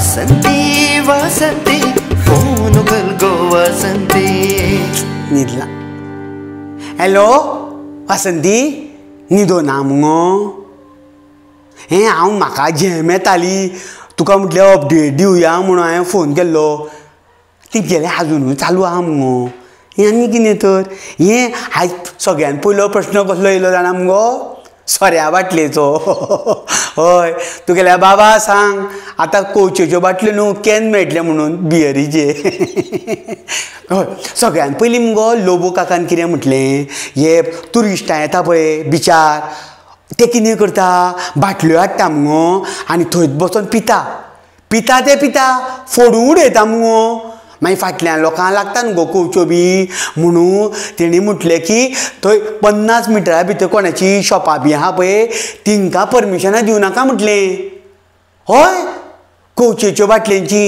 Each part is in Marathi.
वासंती वासंती फोन कर गो वासंती न्हिदला. हॅलो वासंती न्हिदो ना मुगो. हें हांव म्हाका झेम येताली तुका म्हटलें अपडेट दिवया म्हणून हांवें फोन केल्लो. ती गेले आजुनूय चालू आहा मुगो. हें आनी कितें तर हें आयज सगळ्यान पयलो प्रश्न कसलो येयलो जाणा मुगो सोऱ्या बाटलेचो. हय तुगेल्या बाबा सांग आतां कोचेच्यो बाटल्यो न्हू कॅन मेळटले म्हणून बियरीचे. हय सगळ्यान पयलीं मुगो लोबो काकान कितें म्हटलें हे ट्युरिस्टां येता पळय बिचार ते कितें करता बाटल्यो हाडटा मुगो आनी थंयच बसून पिता पिता ते पिता फोडून उडयता मुगो. मागीर फाटल्यान लोकांक लागता न्हू गो कोच्यो बी म्हणून तेणी म्हटलें की थंय 50 मिटरा भितर कोणाची शॉपां बी आहा पळय तिंका परमिशनां दिवं नाका म्हटलें. हय कोचेच्यो बाटल्यांची.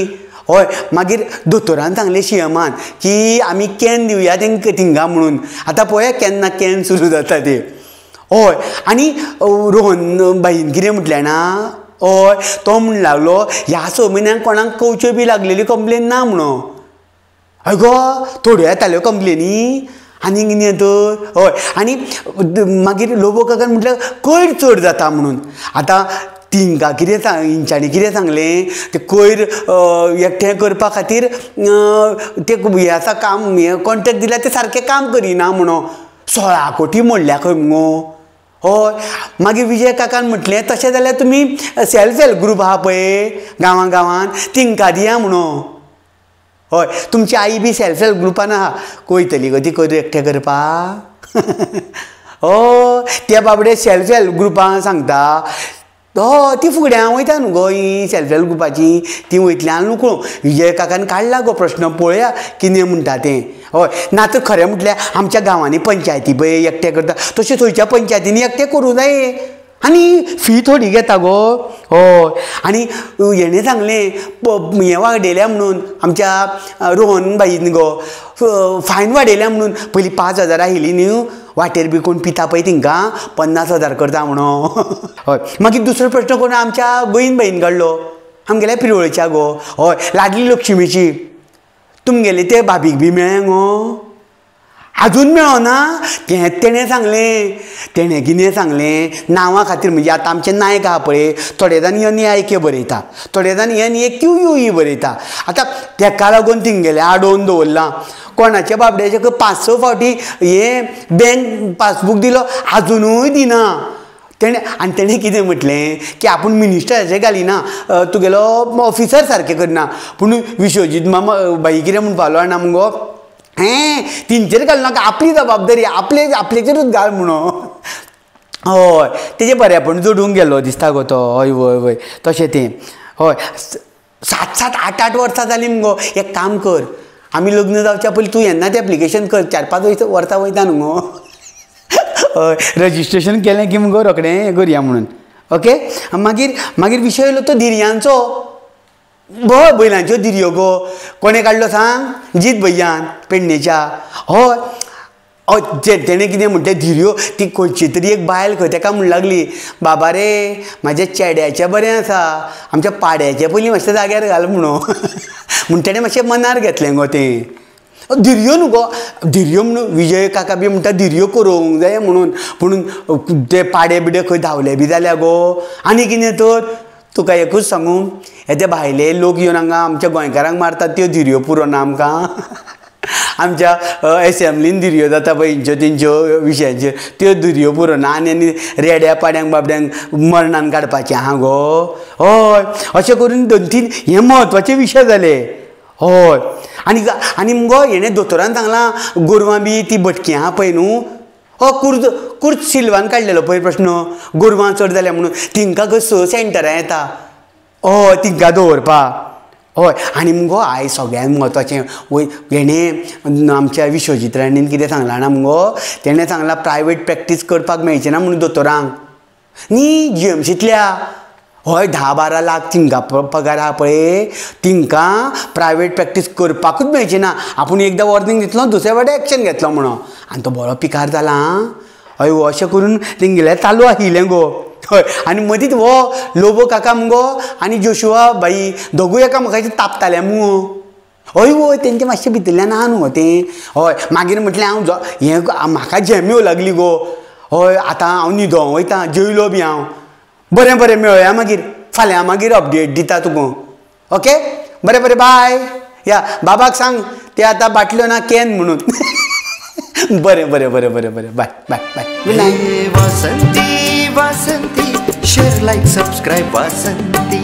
हय मागीर दोतोरान सांगलें सीएमान की आमी कॅन दिवया तिंका म्हणून. आतां पळय केन्ना कॅन सुरू जाता ते. हय आनी रोहन बाईन कितें म्हटलें ना हय तो म्हण लागलो ह्या 6 म्हयन्यांक कोणाक कोच्यो बी लागलेली कंप्लेन ना म्हणून. हय गो थोड्यो येताल्यो कंप्लेनी आनी कितें तर. हय आनी मागीर लोबो काकान म्हटलें कोयर चड जाता म्हणून. आतां तिंका कितें हिंच्यांनी कितें सांगलें ते कोयर एकठें करपा खातीर ते हें आसा काम हें कॉन्ट्रॅक्ट दिल्यार ते सारकें काम करिना म्हणून 16 कोटी मोडल्या खंय मुगो. हय मागीर विजय काकान म्हटलें तशें जाल्यार तुमी सेल्फ हेल्प ग्रूप आहा पळय गांवां गांवांत तिंका दिया म्हणून. हय तुमची आई बी सेल्फ हेल्प ग्रुपान आहा वयतली गो ती कोयर एकठें करपाक. हय त्या बाबडे सेल्फ हेल्प ग्रुपान सांगता. हय ती फुगड्यां वयता न्हू गो ही सेल्फ हेल्प ग्रुपाची ती वयतल्यान न्हू विजय काकान काडला गो प्रश्न पळोवया कितें म्हणटा तें. हय ना तर खरें म्हटल्यार आमच्या गांवांनी पंचायती पळय एकठें करता तशें थंयच्या पंचायतींनी एकठें करूं जाय आनी फी थोडी घेता गो. हय आनी हेणें सांगलें हें वाडयल्या म्हणून आमच्या रोहन बाईन गो फायन वाडयल्या म्हणून पयलीं 5,000 आयिल्ली न्हू वाटेर बी कोण पिता पळय तिंका 50,000 करता म्हणून. हय मागीर दुसरो प्रश्न कोण आमच्या गोईन बाईन काडलो आमगेल्या पिरोळच्या गो. हय लाडली लक्ष्मीची तुमगेले ते भाभीक बी मेळ्ळें गो आजून मेळना. तेणें सांगलें तेणें कितें सांगलें नांवा खातीर म्हणजे आतां आमचे नायक आहा पळय थोडे जाण NAIK बरयता थोडे जाण NAQUE बरयता. आतां तेका लागून तिंगेले आडोवन दवरलां. कोणाच्या बाबड्याचे 5-6 फावटी हें बँक पासबूक दिलो आजुनूय दिना तेणें. आनी तेणें कितें म्हटलें की आपूण मिनिस्टराचें घालिना तुगेलो ऑफिसर सारकें करना पूण विश्वजीत मामा बाई कितें म्हणपालो जाणा मुगो हें तिंचेर घाल नाका आपली जबाबदारी आपलेचेरूच घाल म्हणून. हय तेजे बऱ्यापण जोडूंक गेलो दिसता गो तो. हय वय वय तशें तें. हय 7-7 8-8 वर्सां जालीं मुगो. एक काम कर आमी लग्न जावच्या पयलीं तूं येन्नाच एप्लिकेशन कर 4-5 वर्सां वयता न्हू गो. हय रजिस्ट्रेशन केलें की मुगो रोखडें हें करया म्हणून. ओके मागीर विशय येयलो तो धिरयांचो. बैलांच्यो धिरयो गो कोणें काडलो सांग जीत भैयान पेडणेच्या. हय तेणें कितें म्हणलें धिरयो ती खंयची तरी एक बायल खंय तेका म्हण लागली बाबा रे म्हाज्या चेड्याचें बरें आसा आमच्या पाड्याचें पयलीं मातशें जाग्यार घाल म्हणून. म्हूण तेणें मातशें मनार घेतलें गो तें. धिरयो न्हू गो धिरयो म्हणून विजय काका बी म्हणटा धिरयो करूंक जाय म्हणून पूण ते पाडे बिडे खंय धांवले बी जाल्या गो. आनी कितें तर तुका एकूच सांगू हे भायले लोक येवन हांगा आमच्या गोंयकारांक मारतात त्यो धिरयो पुरोना आमकां. आमच्या एसेंब्लीन धिरयो जाता पळय हेंच्यो तेंच्यो विशयाच्यो त्यो धिरयो पुरोना आनी रेड्या पाड्यांक बाबड्यांक मरणान काडपाचें आहा गो. हय अशें करून 2-3 हे म्हत्वाचे विशय जाले. हय आनी मुगो हेणें दोतोरान सांगलां गोरवां बी ती भटकी आहा पळय न्हू कुर्च सिल्वान काडलेलो पळय प्रश्न गोरवां चड जाल्या म्हणून तिंका खंय 6 सेंटरां येता. हय तिंका दवरपाक. हय आनी मुगो आयज सगळ्यांत म्हत्वाचें हेणें आमच्या विश्वजीत राणीन कितें सांगलां जाणा मुगो तेणें सांगलां प्रायवेट प्रॅक्टीस करपाक मेळचें ना म्हणून दोतोरांक न्ही GMCतल्या. हय 10-12 लाख तिंका पगार आहा पळय तिंका प्रायवेट प्रॅक्टीस करपाकूच मेळचें ना. आपूण एकदां वॉर्निंग दितलो दुसऱ्या फावटी एक्शन घेतलो म्हणून आनी तो बरो पिकार जाला. हय अशें करून तेंगेलें चालू आशिल्लें गो. हय आनी मदींच हो लोबो काका मुगो आनी जोशुआ बाई दोगूय एकामेकाचें तापताले मुगो हय वय तेंचें मातशें भितरल्यान आहा न्हू तें हय मागीर म्हटलें हांव हें म्हाका झेम्यो लागली गो हय आतां हांव न्हिदोंक वयतां जेवलो बी हांव बरें बरें मेळया मागीर फाल्यां मागीर अपडेट दिता तुका ओके बरें बरें बाय या बाबाक सांग ते आतां बाटल्यो ना कॅन म्हणून बरें बरें बरें बरें बरें bye bye bye good night Vasanti Vasanti share like subscribe वासंती